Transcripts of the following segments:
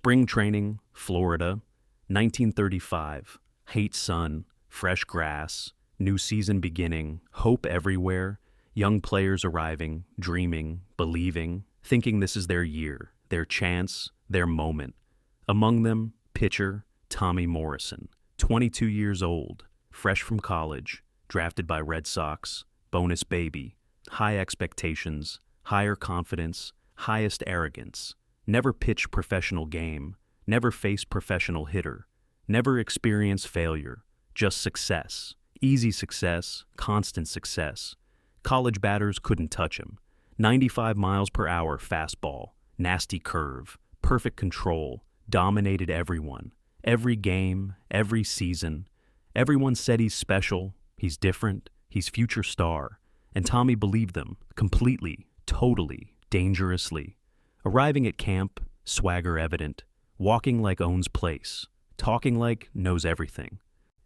Spring training, Florida, 1935. Hate sun, fresh grass, new season beginning, hope everywhere, young players arriving, dreaming, believing, thinking this is their year, their chance, their moment. Among them, pitcher Tommy Morrison, 22 years old, fresh from college, drafted by Red Sox, bonus baby, high expectations, higher confidence, highest arrogance, never pitched professional game, never faced professional hitter, never experienced failure, just success, easy success, constant success. College batters couldn't touch him. 95 miles per hour fastball, nasty curve, perfect control, dominated everyone, every game, every season. Everyone said he's special, he's different, he's future star, and Tommy believed them completely, totally, dangerously. Arriving at camp, swagger evident, walking like owns place, talking like knows everything,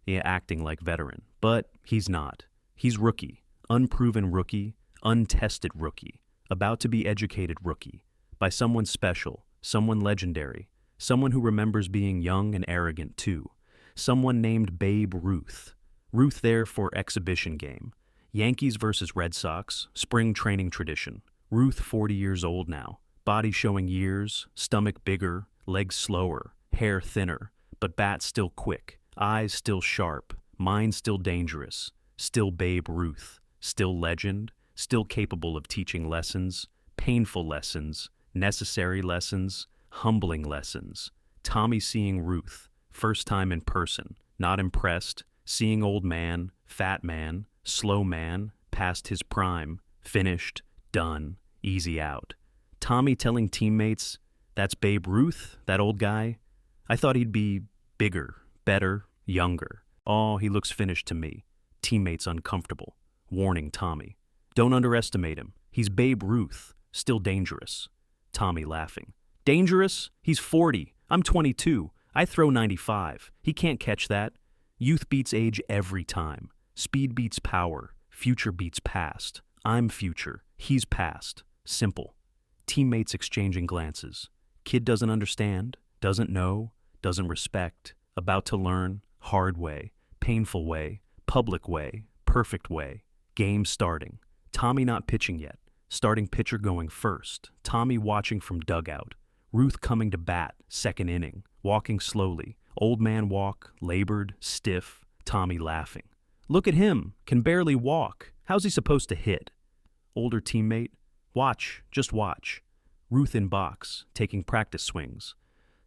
yeah, acting like veteran. But he's not. He's rookie, unproven rookie, untested rookie, about to be educated rookie, by someone special, someone legendary, someone who remembers being young and arrogant too, someone named Babe Ruth. Ruth there for exhibition game. Yankees versus Red Sox, spring training tradition. Ruth 40 years old now, body showing years, stomach bigger, legs slower, hair thinner, but bat still quick, eyes still sharp, mind still dangerous, still Babe Ruth, still legend, still capable of teaching lessons, painful lessons, necessary lessons, humbling lessons. Tommy seeing Ruth, first time in person, not impressed, seeing old man, fat man, slow man, past his prime, finished, done, easy out. Tommy telling teammates, "That's Babe Ruth, that old guy? I thought he'd be bigger, better, younger. Oh, he looks finished to me." Teammates uncomfortable, warning Tommy, "Don't underestimate him. He's Babe Ruth, still dangerous." Tommy laughing, "Dangerous? He's 40. I'm 22. I throw 95. He can't catch that." Youth beats age every time. Speed beats power. Future beats past. I'm future. He's past. Simple. Teammates exchanging glances. Kid doesn't understand, doesn't know, doesn't respect, about to learn, hard way, painful way, public way, perfect way. Game starting. Tommy not pitching yet. Starting pitcher going first. Tommy watching from dugout. Ruth coming to bat, second inning, walking slowly. Old man walk, labored, stiff. Tommy laughing. "Look at him, can barely walk. How's he supposed to hit?" Older teammate, "Watch, just watch." Ruth in box, taking practice swings.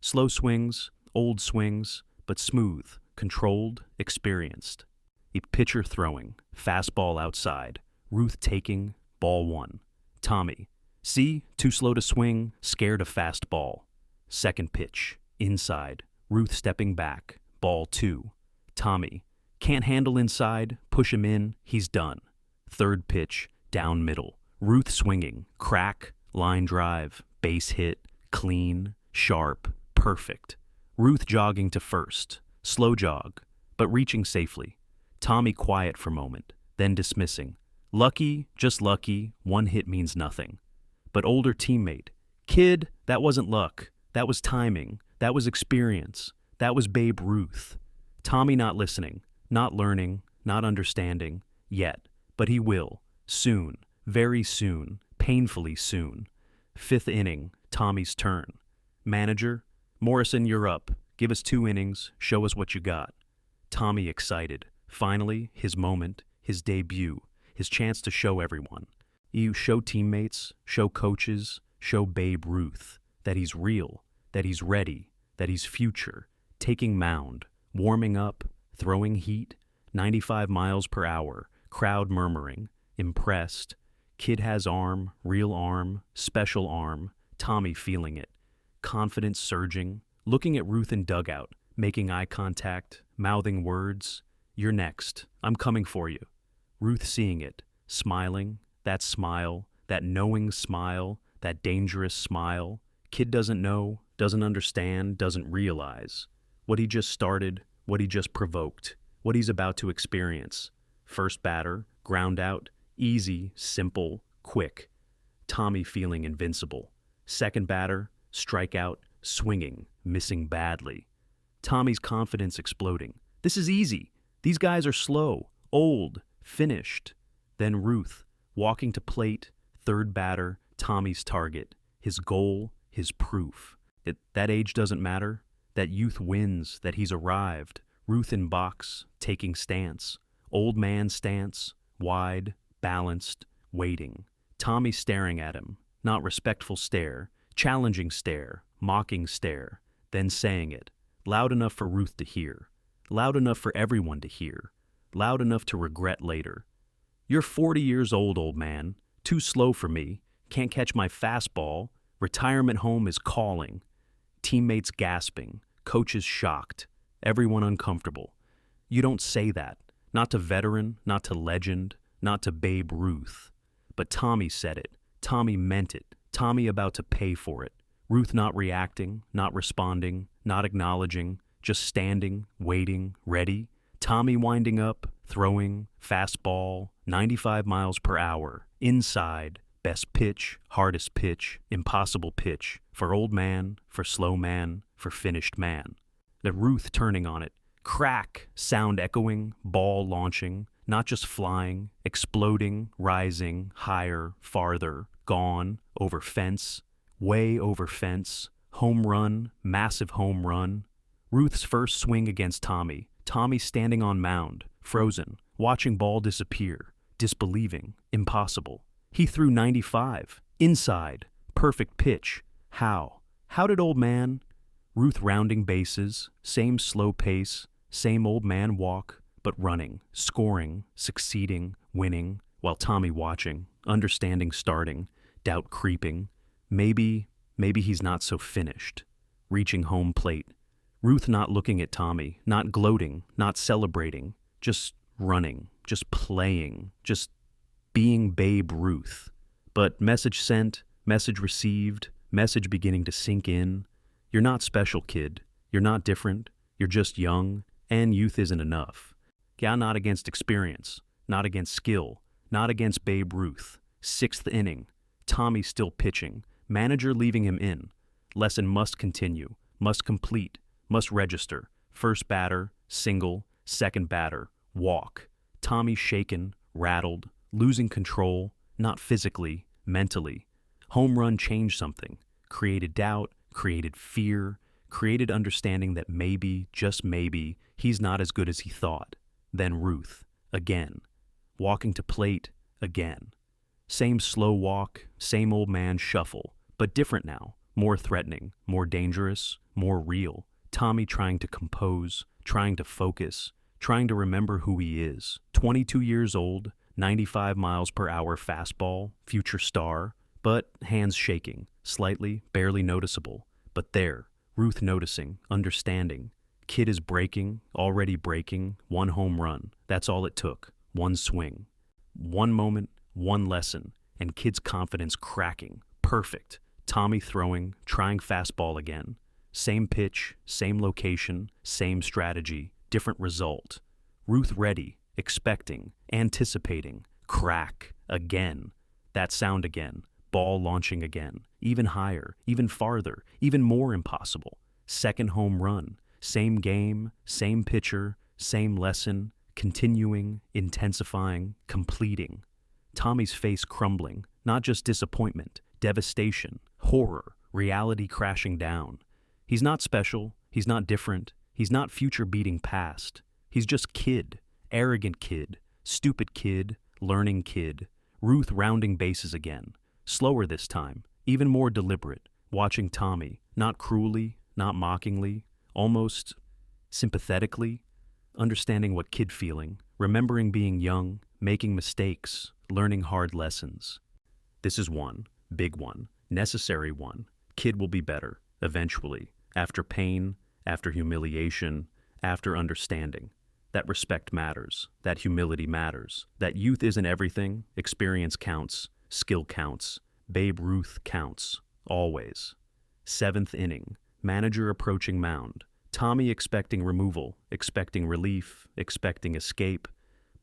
Slow swings, old swings, but smooth, controlled, experienced. A pitcher throwing, fastball outside. Ruth taking, ball one. Tommy, "See, too slow to swing, scared of fastball." Second pitch, inside. Ruth stepping back, ball two. Tommy, "Can't handle inside, push him in, he's done." Third pitch, down middle. Ruth swinging, crack, line drive, base hit, clean, sharp, perfect. Ruth jogging to first, slow jog, but reaching safely. Tommy quiet for a moment, then dismissing. "Lucky, just lucky, one hit means nothing." But older teammate, "Kid, that wasn't luck, that was timing, that was experience, that was Babe Ruth." Tommy not listening, not learning, not understanding, yet, but he will, soon, very soon, painfully soon. Fifth inning, Tommy's turn. Manager, "Morrison, you're up. Give us 2 innings, show us what you got." Tommy excited. Finally, his moment, his debut, his chance to show everyone. You show teammates, show coaches, show Babe Ruth, that he's real, that he's ready, that he's future, taking mound, warming up, throwing heat, 95 miles per hour, crowd murmuring, impressed. Kid has arm, real arm, special arm, Tommy feeling it. Confidence surging, looking at Ruth in dugout, making eye contact, mouthing words. "You're next, I'm coming for you." Ruth seeing it, smiling, that smile, that knowing smile, that dangerous smile. Kid doesn't know, doesn't understand, doesn't realize what he just started, what he just provoked, what he's about to experience. First batter, ground out, easy, simple, quick. Tommy feeling invincible. Second batter, strikeout, swinging, missing badly. Tommy's confidence exploding. This is easy. These guys are slow, old, finished. Then Ruth, walking to plate, third batter, Tommy's target. His goal, his proof. That age doesn't matter. That youth wins, that he's arrived. Ruth in box, taking stance. Old man stance, wide, balanced, waiting. Tommy staring at him. Not respectful stare, challenging stare, mocking stare. Then saying it. Loud enough for Ruth to hear. Loud enough for everyone to hear. Loud enough to regret later. You're 40 years old man. Too slow for me. Can't catch my fastball. Retirement home is calling. Teammates gasping. Coaches shocked. Everyone uncomfortable. You don't say that. Not to veteran, not to legend, not to Babe Ruth. But Tommy said it. Tommy meant it. Tommy about to pay for it. Ruth not reacting, not responding, not acknowledging, just standing, waiting, ready. Tommy winding up, throwing, fastball, 95 miles per hour, inside, best pitch, hardest pitch, impossible pitch, for old man, for slow man, for finished man. The Ruth turning on it, crack, sound echoing, ball launching, not just flying, exploding, rising, higher, farther, gone, over fence, way over fence, home run, massive home run. Ruth's first swing against Tommy, Tommy standing on mound, frozen, watching ball disappear, disbelieving, impossible. He threw 95, inside, perfect pitch. How? How did old man? Ruth rounding bases, same slow pace, same old man walk, but running, scoring, succeeding, winning, while Tommy watching, understanding starting, doubt creeping. Maybe he's not so finished. Reaching home plate. Ruth not looking at Tommy, not gloating, not celebrating, just running, just playing, just being Babe Ruth. But message sent, message received, message beginning to sink in. You're not special, kid. You're not different. You're just young, and youth isn't enough. Yeah, not against experience, not against skill, not against Babe Ruth. Sixth inning. Tommy still pitching. Manager leaving him in. Lesson must continue, must complete, must register. First batter, single, second batter, walk. Tommy shaken, rattled, losing control, not physically, mentally. Home run changed something, created doubt, created fear, created understanding that maybe, just maybe, he's not as good as he thought. Then Ruth, again. Walking to plate, again. Same slow walk, same old man shuffle, but different now, more threatening, more dangerous, more real. Tommy trying to compose, trying to focus, trying to remember who he is. 22 years old, 95 miles per hour fastball, future star, but hands shaking, slightly, barely noticeable. But there, Ruth noticing, understanding. Kid is breaking, already breaking, one home run. That's all it took, one swing. One moment, one lesson, and kid's confidence cracking. Perfect. Tommy throwing, trying fastball again. Same pitch, same location, same strategy, different result. Ruth ready, expecting, anticipating. Crack. Again. That sound again. Ball launching again. Even higher, even farther, even more impossible. Second home run. Same game, same pitcher, same lesson, continuing, intensifying, completing. Tommy's face crumbling, not just disappointment, devastation, horror, reality crashing down. He's not special, he's not different, he's not future beating past. He's just kid, arrogant kid, stupid kid, learning kid. Ruth rounding bases again, slower this time, even more deliberate, watching Tommy, not cruelly, not mockingly, almost sympathetically, understanding what kid feeling, remembering being young, making mistakes, learning hard lessons. This is one, big one, necessary one. Kid will be better, eventually, after pain, after humiliation, after understanding. That respect matters, that humility matters, that youth isn't everything, experience counts, skill counts, Babe Ruth counts, always. Seventh inning, manager approaching mound. Tommy expecting removal, expecting relief, expecting escape.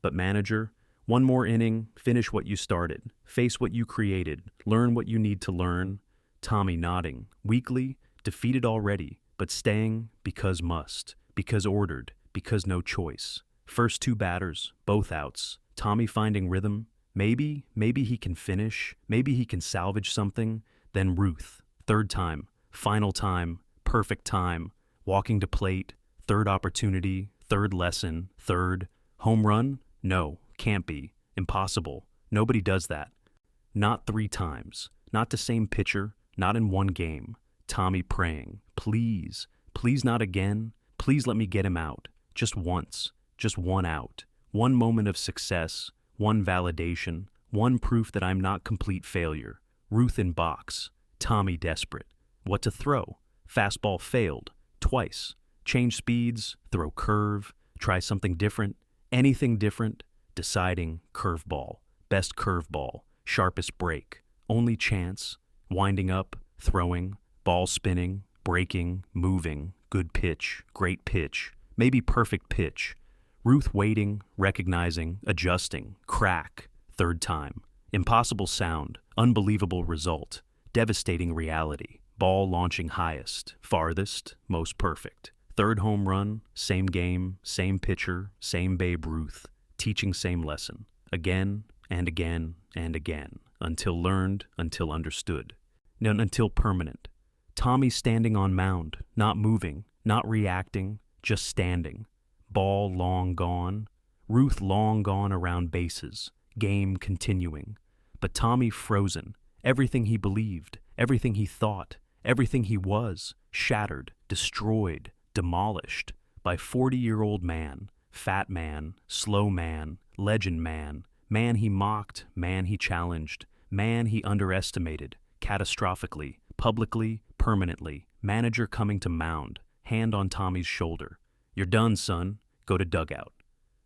But manager, one more inning, finish what you started, face what you created, learn what you need to learn. Tommy nodding, weakly, defeated already, but staying because must, because ordered, because no choice. First two batters, both outs. Tommy finding rhythm. Maybe he can finish. Maybe he can salvage something. Then Ruth. Third time. Final time. Perfect time. Walking to plate. Third opportunity. Third lesson. Third. Home run? No, can't be. Impossible. Nobody does that. Not 3 times. Not the same pitcher. Not in one game. Tommy praying. Please. Please not again. Please let me get him out. Just once. Just one out. One moment of success. One validation. One proof that I'm not complete failure. Ruth in box. Tommy desperate. What to throw? Fastball failed. Twice. Change speeds. Throw curve. Try something different. Anything different. Deciding curveball. Best curveball. Sharpest break. Only chance. Winding up. Throwing. Ball spinning. Breaking. Moving. Good pitch. Great pitch. Maybe perfect pitch. Ruth waiting, recognizing, adjusting, crack, third time. Impossible sound, unbelievable result, devastating reality, ball launching highest, farthest, most perfect. Third home run, same game, same pitcher, same Babe Ruth, teaching same lesson, again and again and again, until learned, until understood, until permanent. Tommy standing on mound, not moving, not reacting, just standing. Ball long gone, Ruth long gone around bases, game continuing. But Tommy frozen, everything he believed, everything he thought, everything he was, shattered, destroyed, demolished by 40-year-old man, fat man, slow man, legend man, man he mocked, man he challenged, man he underestimated, catastrophically, publicly, permanently, manager coming to mound, hand on Tommy's shoulder. You're done, son. Go to dugout.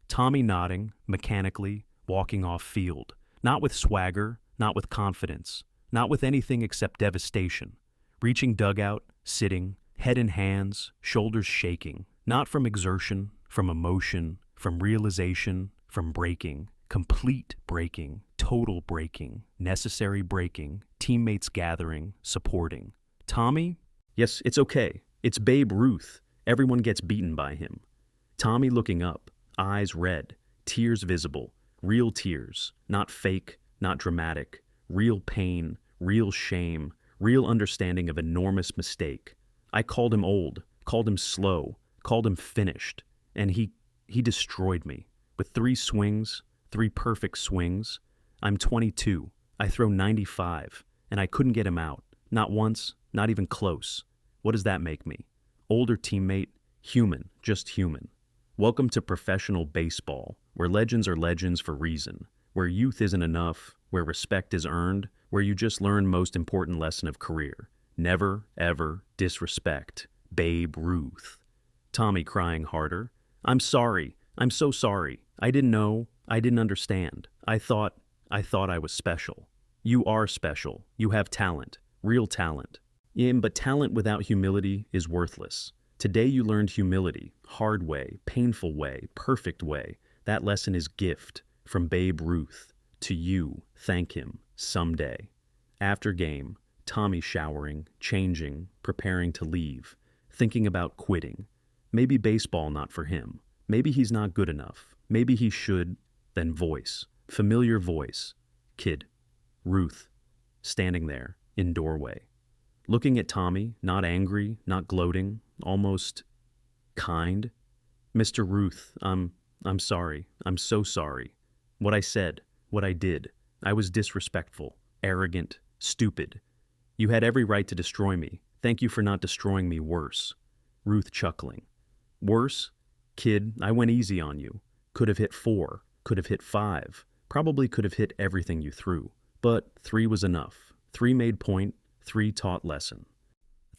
Tommy nodding, mechanically, walking off field. Not with swagger, not with confidence, not with anything except devastation. Reaching dugout, sitting, head in hands, shoulders shaking. Not from exertion, from emotion, from realization, from breaking. Complete breaking, total breaking, necessary breaking, teammates gathering, supporting. Tommy? Yes, it's okay. It's Babe Ruth. Everyone gets beaten by him. Tommy looking up, eyes red, tears visible, real tears, not fake, not dramatic, real pain, real shame, real understanding of enormous mistake. I called him old, called him slow, called him finished, and he destroyed me. With 3 swings, 3 perfect swings. I'm 22, I throw 95, and I couldn't get him out, not once, not even close. What does that make me? Older teammate, human, just human. Welcome to professional baseball, where legends are legends for reason, where youth isn't enough, where respect is earned, where you just learn most important lesson of career. Never, ever disrespect Babe Ruth. Tommy crying harder. I'm sorry. I'm so sorry. I didn't know. I didn't understand. I thought I was special. You are special. You have talent. Real talent. But talent without humility is worthless. Today you learned humility, hard way, painful way, perfect way. That lesson is gift from Babe Ruth. To you, thank him, someday. After game, Tommy showering, changing, preparing to leave, thinking about quitting. Maybe baseball not for him. Maybe he's not good enough. Maybe he should. Then voice, familiar voice. Kid, Ruth, standing there, in doorway. Looking at Tommy, not angry, not gloating, almost kind. Mr. Ruth, I'm sorry. I'm so sorry. What I said, what I did. I was disrespectful, arrogant, stupid. You had every right to destroy me. Thank you for not destroying me worse. Ruth chuckling. Worse? Kid, I went easy on you. Could have hit 4, could have hit 5, probably could have hit everything you threw. But 3 was enough. 3 made point, 3 taught lesson.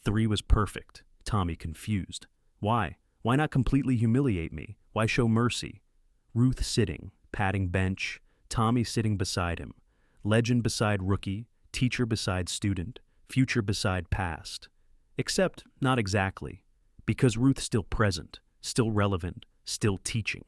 3 was perfect. Tommy confused. Why? Why not completely humiliate me? Why show mercy? Ruth sitting, patting bench, Tommy sitting beside him. Legend beside rookie, teacher beside student, future beside past. Except not exactly. Because Ruth's still present, still relevant, still teaching.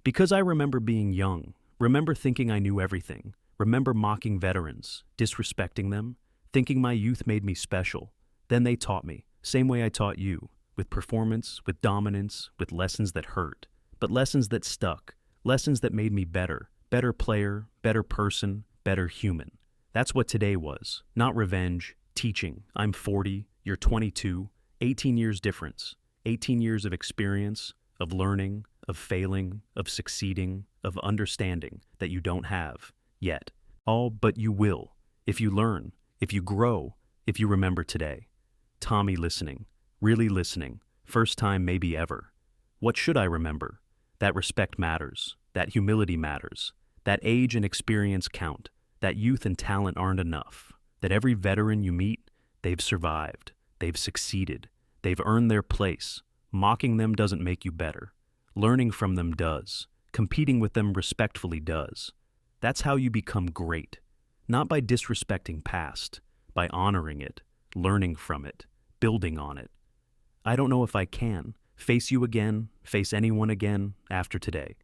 Because I remember being young, remember thinking I knew everything, remember mocking veterans, disrespecting them, thinking my youth made me special. Then they taught me, Same way I taught you, with performance, with dominance, with lessons that hurt, but lessons that stuck, lessons that made me better, better player, better person, better human. That's what today was, not revenge, teaching. I'm 40, you're 22, 18 years difference, 18 years of experience, of learning, of failing, of succeeding, of understanding that you don't have yet. All but you will, if you learn, if you grow, if you remember today. Tommy listening, really listening, first time maybe ever. What should I remember? That respect matters, that humility matters, that age and experience count, that youth and talent aren't enough, that every veteran you meet, they've survived, they've succeeded, they've earned their place. Mocking them doesn't make you better. Learning from them does. Competing with them respectfully does. That's how you become great. Not by disrespecting past, by honoring it, learning from it, building on it. I don't know if I can face you again, face anyone again after today.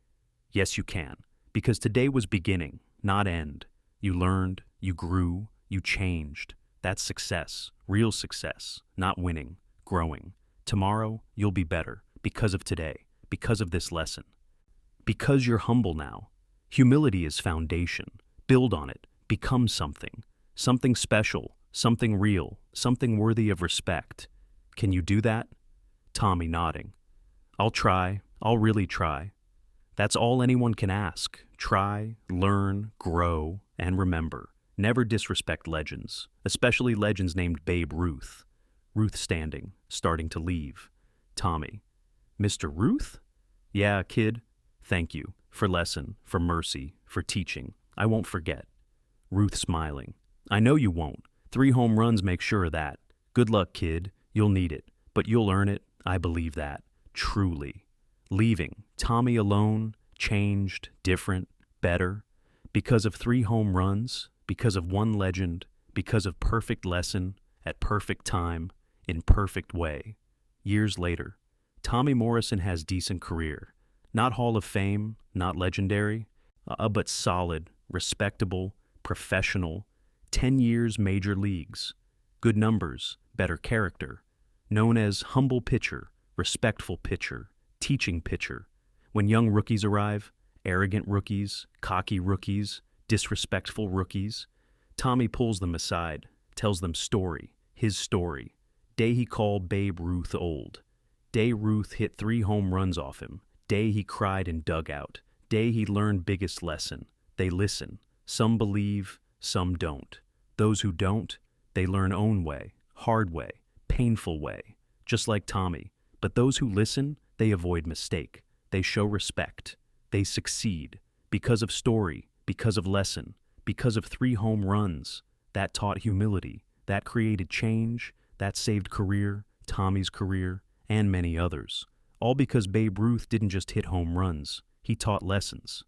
Yes, you can, because today was beginning, not end. You learned, you grew, you changed. That's success, real success, not winning, growing. Tomorrow, you'll be better because of today, because of this lesson. Because you're humble now. Humility is foundation. Build on it. Become something. Something special, something real, something worthy of respect. Can you do that? Tommy nodding. I'll try. I'll really try. That's all anyone can ask. Try, learn, grow, and remember. Never disrespect legends, especially legends named Babe Ruth. Ruth standing, starting to leave. Tommy. Mr. Ruth? Yeah, kid. Thank you. For lesson, for mercy, for teaching. I won't forget. Ruth smiling. I know you won't. 3 home runs make sure of that. Good luck, kid. You'll need it. But you'll earn it. I believe that. Truly. Leaving. Tommy alone, changed, different, better. Because of 3 home runs, because of 1 legend, because of perfect lesson, at perfect time, in perfect way. Years later, Tommy Morrison has decent career. Not Hall of Fame, not legendary, but solid, respectable, professional, 10 years major leagues. Good numbers, better character. Known as humble pitcher, respectful pitcher, teaching pitcher. When young rookies arrive, arrogant rookies, cocky rookies, disrespectful rookies, Tommy pulls them aside, tells them story, his story. Day he called Babe Ruth old. Day Ruth hit 3 home runs off him. Day he cried in dugout. Day he learned biggest lesson. They listen. Some believe, some don't. Those who don't, they learn own way, hard way, painful way, just like Tommy. But those who listen, they avoid mistake. They show respect. They succeed. Because of story, because of lesson, because of 3 home runs. That taught humility. That created change. That saved career, Tommy's career, and many others. All because Babe Ruth didn't just hit home runs. He taught lessons.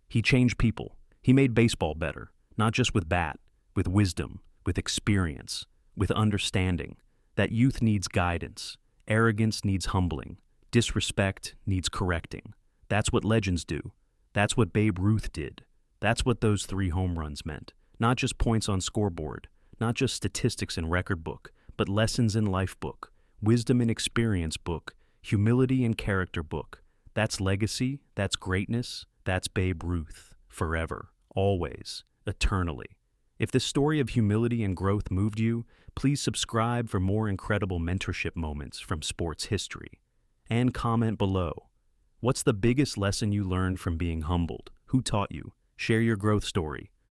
He changed people. He made baseball better, not just with bat, with wisdom, with experience, with understanding. That youth needs guidance. Arrogance needs humbling. Disrespect needs correcting. That's what legends do. That's what Babe Ruth did. That's what those 3 home runs meant. Not just points on scoreboard, not just statistics in record book, but lessons in life book, wisdom and experience book, humility and character book. That's legacy, that's greatness, that's Babe Ruth, forever, always, eternally. If this story of humility and growth moved you, please subscribe for more incredible mentorship moments from sports history. And comment below. What's the biggest lesson you learned from being humbled? Who taught you? Share your growth story.